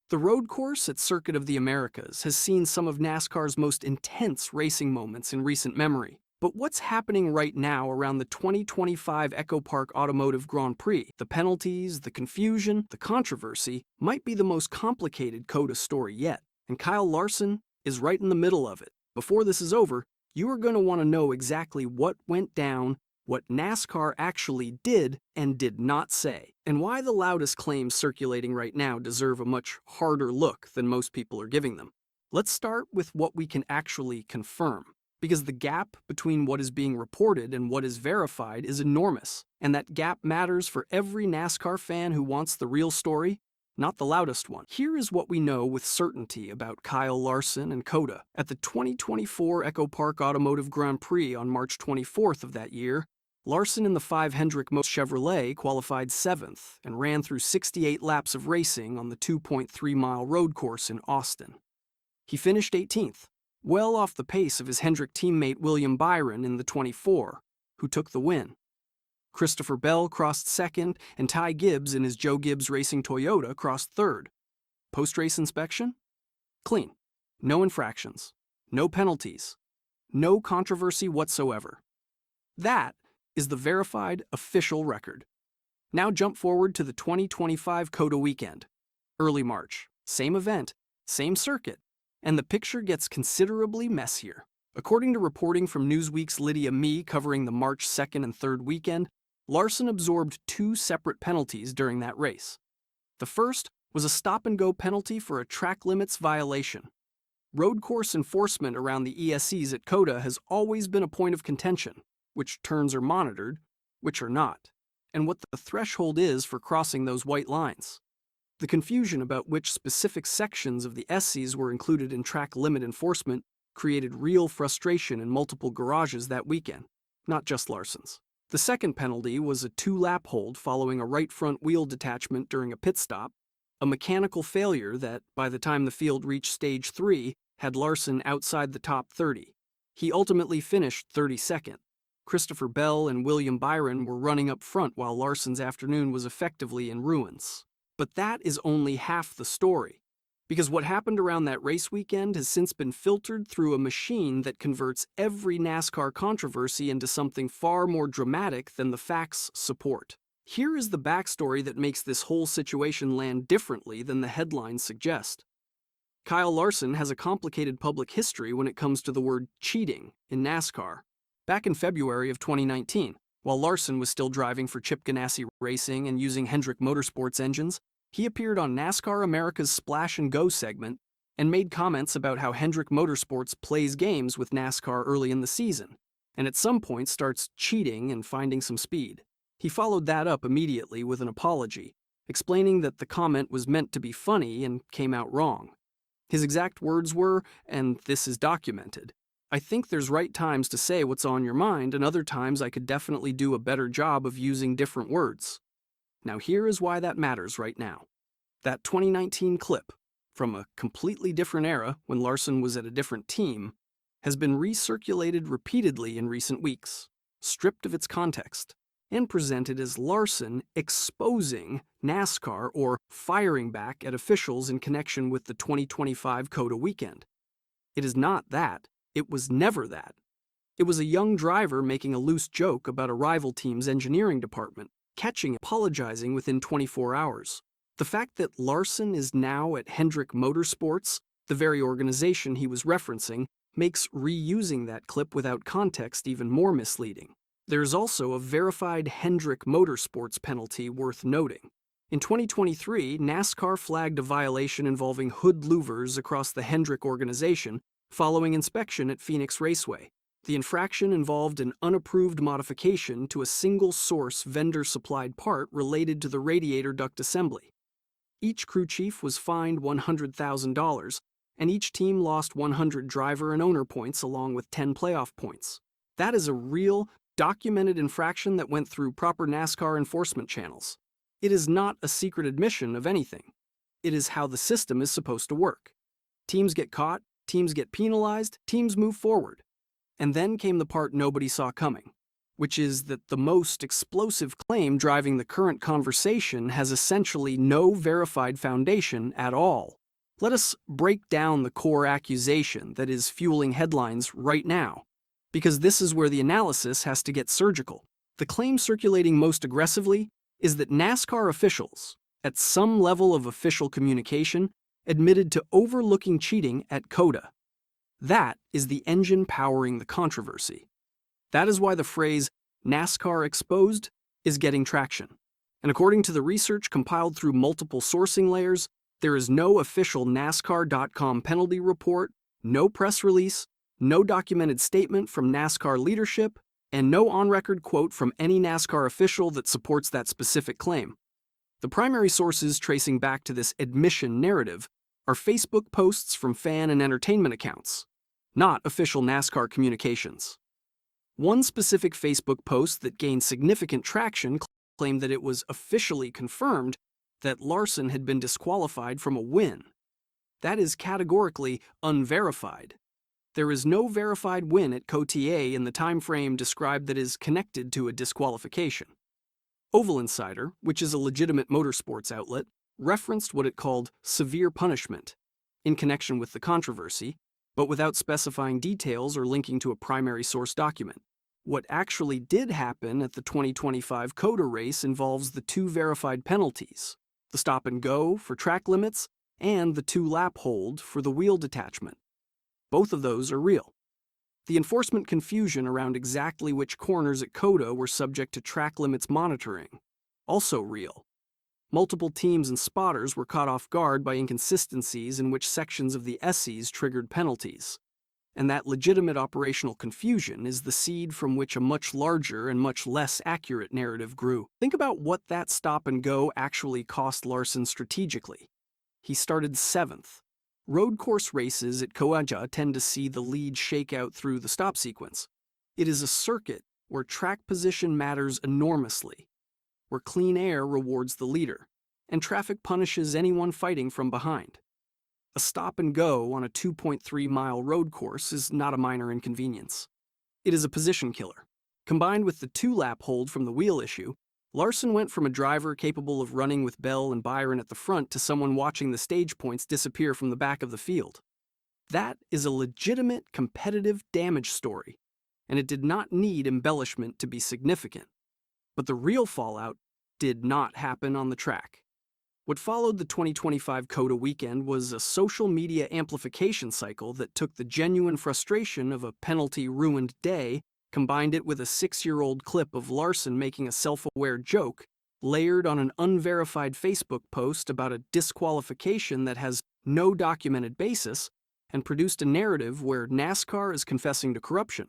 The road course at Circuit of the Americas has seen some of NASCAR's most intense racing moments in recent memory. But what's happening right now around the 2025 Echo Park Automotive Grand Prix, the penalties, the confusion, the controversy, might be the most complicated COTA story yet. And Kyle Larson is right in the middle of it. Before this is over, you are going to want to know exactly what went down, what NASCAR actually did and did not say, and why the loudest claims circulating right now deserve a much harder look than most people are giving them. Let's start with what we can actually confirm, because the gap between what is being reported and what is verified is enormous, and that gap matters for every NASCAR fan who wants the real story, not the loudest one. Here is what we know with certainty about Kyle Larson and COTA. At the 2024 Echo Park Automotive Grand Prix on March 24th of that year, Larson in the 5 Hendrick Chevrolet qualified 7th and ran through 68 laps of racing on the 2.3-mile road course in Austin. He finished 18th, well off the pace of his Hendrick teammate William Byron in the 24, who took the win. Christopher Bell crossed 2nd, and Ty Gibbs in his Joe Gibbs Racing Toyota crossed 3rd. Post-race inspection? Clean. No infractions. No penalties. No controversy whatsoever. That is the verified official record. Now jump forward to the 2025 COTA weekend. Early March. Same event, same circuit, and the picture gets considerably messier. According to reporting from Newsweek's Lydia Mee covering the March 2nd and 3rd weekend, Larson absorbed 2 separate penalties during that race. The first was a stop-and-go penalty for a track limits violation. Road course enforcement around the esses at COTA has always been a point of contention, which turns are monitored, which are not, and what the threshold is for crossing those white lines. The confusion about which specific sections of the esses were included in track limit enforcement created real frustration in multiple garages that weekend, not just Larson's. The second penalty was a 2-lap hold following a right front wheel detachment during a pit stop, a mechanical failure that, by the time the field reached stage 3, had Larson outside the top 30. He ultimately finished 32nd. Christopher Bell and William Byron were running up front while Larson's afternoon was effectively in ruins. But that is only half the story, because what happened around that race weekend has since been filtered through a machine that converts every NASCAR controversy into something far more dramatic than the facts support. Here is the backstory that makes this whole situation land differently than the headlines suggest. Kyle Larson has a complicated public history when it comes to the word cheating in NASCAR. Back in February of 2019, while Larson was still driving for Chip Ganassi Racing and using Hendrick Motorsports engines, he appeared on NASCAR America's Splash and Go segment and made comments about how Hendrick Motorsports plays games with NASCAR early in the season, and at some point starts cheating and finding some speed. He followed that up immediately with an apology, explaining that the comment was meant to be funny and came out wrong. His exact words were, and this is documented, "I think there's right times to say what's on your mind, and other times I could definitely do a better job of using different words." Now here is why that matters right now. That 2019 clip, from a completely different era when Larson was at a different team, has been recirculated repeatedly in recent weeks, stripped of its context, and presented as Larson exposing NASCAR or firing back at officials in connection with the 2025 COTA weekend. It is not that. It was never that. It was a young driver making a loose joke about a rival team's engineering department, catching and apologizing within 24 hours. The fact that Larson is now at Hendrick Motorsports, the very organization he was referencing, makes reusing that clip without context even more misleading. There is also a verified Hendrick Motorsports penalty worth noting. In 2023, NASCAR flagged a violation involving hood louvers across the Hendrick organization following inspection at Phoenix Raceway. The infraction involved an unapproved modification to a single-source vendor-supplied part related to the radiator duct assembly. Each crew chief was fined $100,000, and each team lost 100 driver and owner points along with 10 playoff points. That is a real, documented infraction that went through proper NASCAR enforcement channels. It is not a secret admission of anything. It is how the system is supposed to work. Teams get caught, teams get penalized, teams move forward. And then came the part nobody saw coming. which is that the most explosive claim driving the current conversation has essentially no verified foundation at all. Let us break down the core accusation that is fueling headlines right now, because this is where the analysis has to get surgical. The claim circulating most aggressively is that NASCAR officials, at some level of official communication, admitted to overlooking cheating at COTA. That is the engine powering the controversy. That is why the phrase NASCAR exposed is getting traction. And according to the research compiled through multiple sourcing layers, there is no official NASCAR.com penalty report, no press release, no documented statement from NASCAR leadership, and no on-record quote from any NASCAR official that supports that specific claim. The primary sources tracing back to this admission narrative are Facebook posts from fan and entertainment accounts, not official NASCAR communications. One specific Facebook post that gained significant traction claimed that it was officially confirmed that Larson had been disqualified from a win. That is categorically unverified. There is no verified win at COTA in the time frame described that is connected to a disqualification. Oval Insider, which is a legitimate motorsports outlet, referenced what it called severe punishment in connection with the controversy, but without specifying details or linking to a primary source document. What actually did happen at the 2025 COTA race involves the two verified penalties, the stop and go for track limits and the 2-lap hold for the wheel detachment. Both of those are real. The enforcement confusion around exactly which corners at COTA were subject to track limits monitoring, also real. Multiple teams and spotters were caught off guard by inconsistencies in which sections of the esses triggered penalties. And that legitimate operational confusion is the seed from which a much larger and much less accurate narrative grew. Think about what that stop and go actually cost Larson strategically. He started 7th. Road course races at COTA tend to see the lead shake out through the stop sequence. It is a circuit where track position matters enormously, where clean air rewards the leader, and traffic punishes anyone fighting from behind. A stop and go on a 2.3-mile road course is not a minor inconvenience. It is a position killer. Combined with the 2-lap hold from the wheel issue, Larson went from a driver capable of running with Bell and Byron at the front to someone watching the stage points disappear from the back of the field. That is a legitimate competitive damage story, and it did not need embellishment to be significant. But the real fallout did not happen on the track. What followed the 2025 COTA weekend was a social media amplification cycle that took the genuine frustration of a penalty-ruined day, combined it with a 6-year-old clip of Larson making a self-aware joke, layered on an unverified Facebook post about a disqualification that has no documented basis, and produced a narrative where NASCAR is confessing to corruption,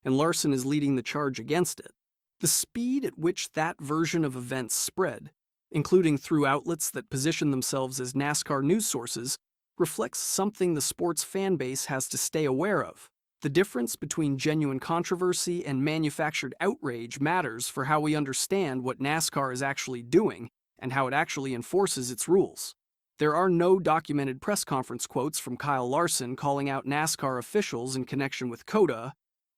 and Larson is leading the charge against it. The speed at which that version of events spread, including through outlets that position themselves as NASCAR news sources, reflects something the sports fan base has to stay aware of. The difference between genuine controversy and manufactured outrage matters for how we understand what NASCAR is actually doing and how it actually enforces its rules. There are no documented press conference quotes from Kyle Larson calling out NASCAR officials in connection with COTA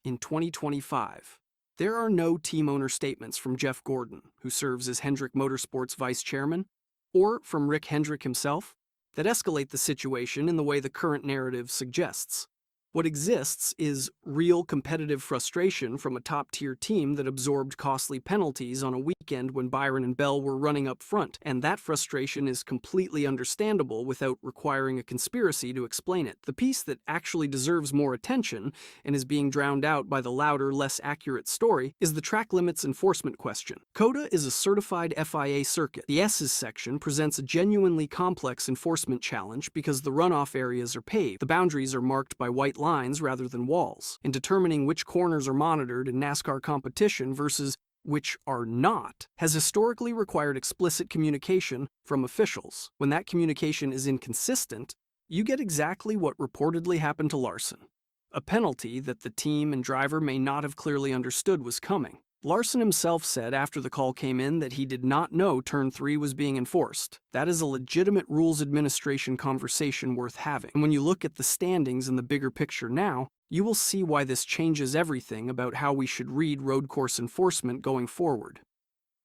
in 2025. There are no team owner statements from Jeff Gordon, who serves as Hendrick Motorsports vice chairman, or from Rick Hendrick himself, that escalate the situation in the way the current narrative suggests. What exists is real competitive frustration from a top-tier team that absorbed costly penalties on a weekend when Byron and Bell were running up front, and that frustration is completely understandable without requiring a conspiracy to explain it. The piece that actually deserves more attention and is being drowned out by the louder, less accurate story is the track limits enforcement question. COTA is a certified FIA circuit. The esses section presents a genuinely complex enforcement challenge because the runoff areas are paved. The boundaries are marked by white lines rather than walls, and determining which corners are monitored in NASCAR competition versus which are not has historically required explicit communication from officials. When that communication is inconsistent, you get exactly what reportedly happened to Larson, a penalty that the team and driver may not have clearly understood was coming. Larson himself said after the call came in that he did not know Turn 3 was being enforced. That is a legitimate rules administration conversation worth having. And when you look at the standings and the bigger picture now, you will see why this changes everything about how we should read road course enforcement going forward.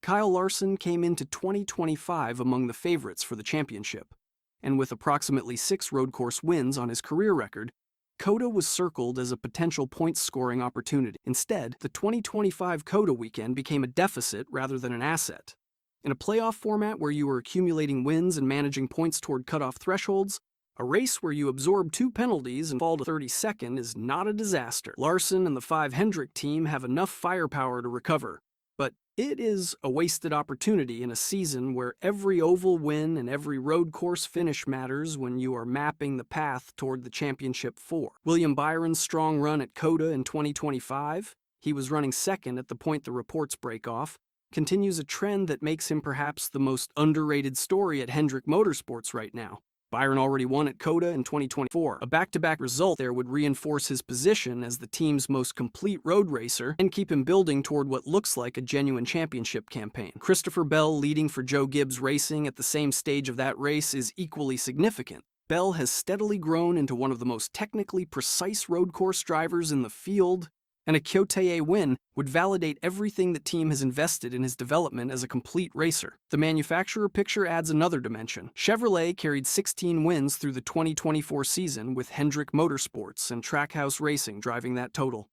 Kyle Larson came into 2025 among the favorites for the championship, and with approximately 6 road course wins on his career record, COTA was circled as a potential point-scoring opportunity. Instead, the 2025 COTA weekend became a deficit rather than an asset. In a playoff format where you are accumulating wins and managing points toward cutoff thresholds, a race where you absorb 2 penalties and fall to 32nd is not a disaster. Larson and the 5 Hendrick team have enough firepower to recover, but it is a wasted opportunity in a season where every oval win and every road course finish matters when you are mapping the path toward the championship 4. William Byron's strong run at COTA in 2025, he was running second at the point the reports break off, continues a trend that makes him perhaps the most underrated story at Hendrick Motorsports right now. Byron already won at COTA in 2024. A back-to-back result there would reinforce his position as the team's most complete road racer and keep him building toward what looks like a genuine championship campaign. Christopher Bell leading for Joe Gibbs Racing at the same stage of that race is equally significant. Bell has steadily grown into one of the most technically precise road course drivers in the field, and a COTA win would validate everything the team has invested in his development as a complete racer. The manufacturer picture adds another dimension. Chevrolet carried 16 wins through the 2024 season, with Hendrick Motorsports and Trackhouse Racing driving that total.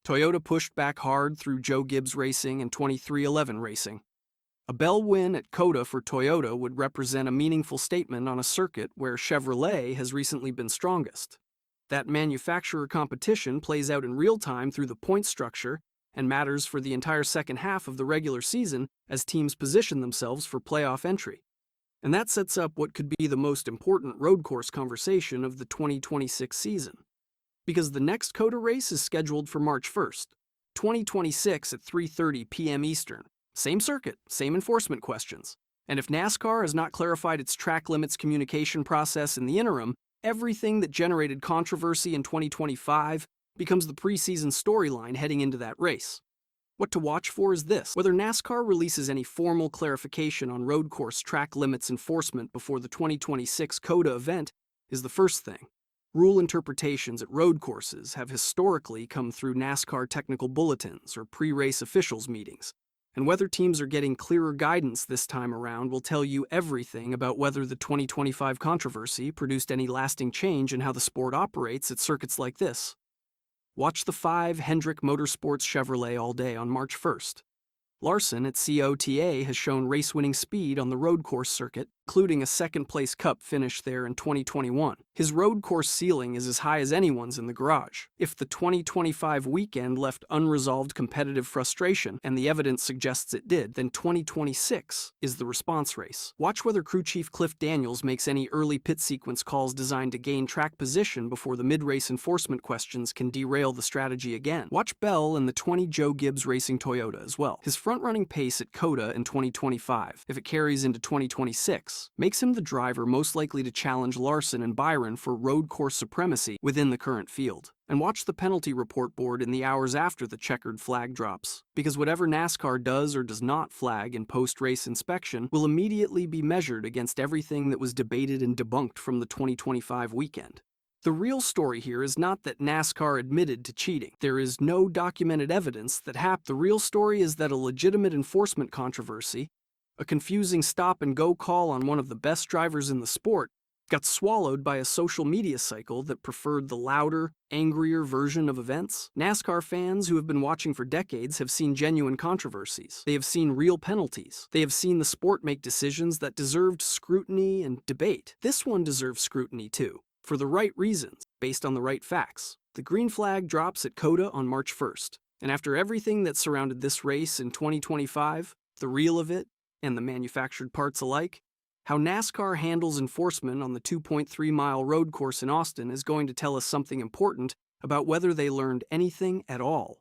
Toyota pushed back hard through Joe Gibbs Racing and 2311 Racing. A Bell win at COTA for Toyota would represent a meaningful statement on a circuit where Chevrolet has recently been strongest. That manufacturer competition plays out in real time through the point structure and matters for the entire second half of the regular season as teams position themselves for playoff entry. And that sets up what could be the most important road course conversation of the 2026 season. Because the next COTA race is scheduled for March 1st, 2026 at 3:30 p.m. Eastern. Same circuit, same enforcement questions. And if NASCAR has not clarified its track limits communication process in the interim, everything that generated controversy in 2025 becomes the preseason storyline heading into that race. What to watch for is this: whether NASCAR releases any formal clarification on road course track limits enforcement before the 2026 COTA event is the first thing. Rule interpretations at road courses have historically come through NASCAR technical bulletins or pre-race officials meetings, and whether teams are getting clearer guidance this time around will tell you everything about whether the 2025 controversy produced any lasting change in how the sport operates at circuits like this. Watch the 5 Hendrick Motorsports Chevrolet all day on March 1st. Larson at COTA has shown race-winning speed on the road course circuit, including a second-place Cup finish there in 2021. His road course ceiling is as high as anyone's in the garage. If the 2025 weekend left unresolved competitive frustration, and the evidence suggests it did, then 2026 is the response race. Watch whether crew chief Cliff Daniels makes any early pit sequence calls designed to gain track position before the mid-race enforcement questions can derail the strategy again. Watch Bell and the 20 Joe Gibbs Racing Toyota as well. His front-running pace at COTA in 2025, if it carries into 2026, makes him the driver most likely to challenge Larson and Byron for road course supremacy within the current field. And watch the penalty report board in the hours after the checkered flag drops, because whatever NASCAR does or does not flag in post-race inspection will immediately be measured against everything that was debated and debunked from the 2025 weekend. The real story here is not that NASCAR admitted to cheating. There is no documented evidence that happened. The real story is that a legitimate enforcement controversy, a confusing stop-and-go call on one of the best drivers in the sport, got swallowed by a social media cycle that preferred the louder, angrier version of events. NASCAR fans who have been watching for decades have seen genuine controversies. They have seen real penalties. They have seen the sport make decisions that deserved scrutiny and debate. This one deserves scrutiny too, for the right reasons, based on the right facts. The green flag drops at COTA on March 1st, and after everything that surrounded this race in 2025, the real of it, and the manufactured parts alike, how NASCAR handles enforcement on the 2.3-mile road course in Austin is going to tell us something important about whether they learned anything at all.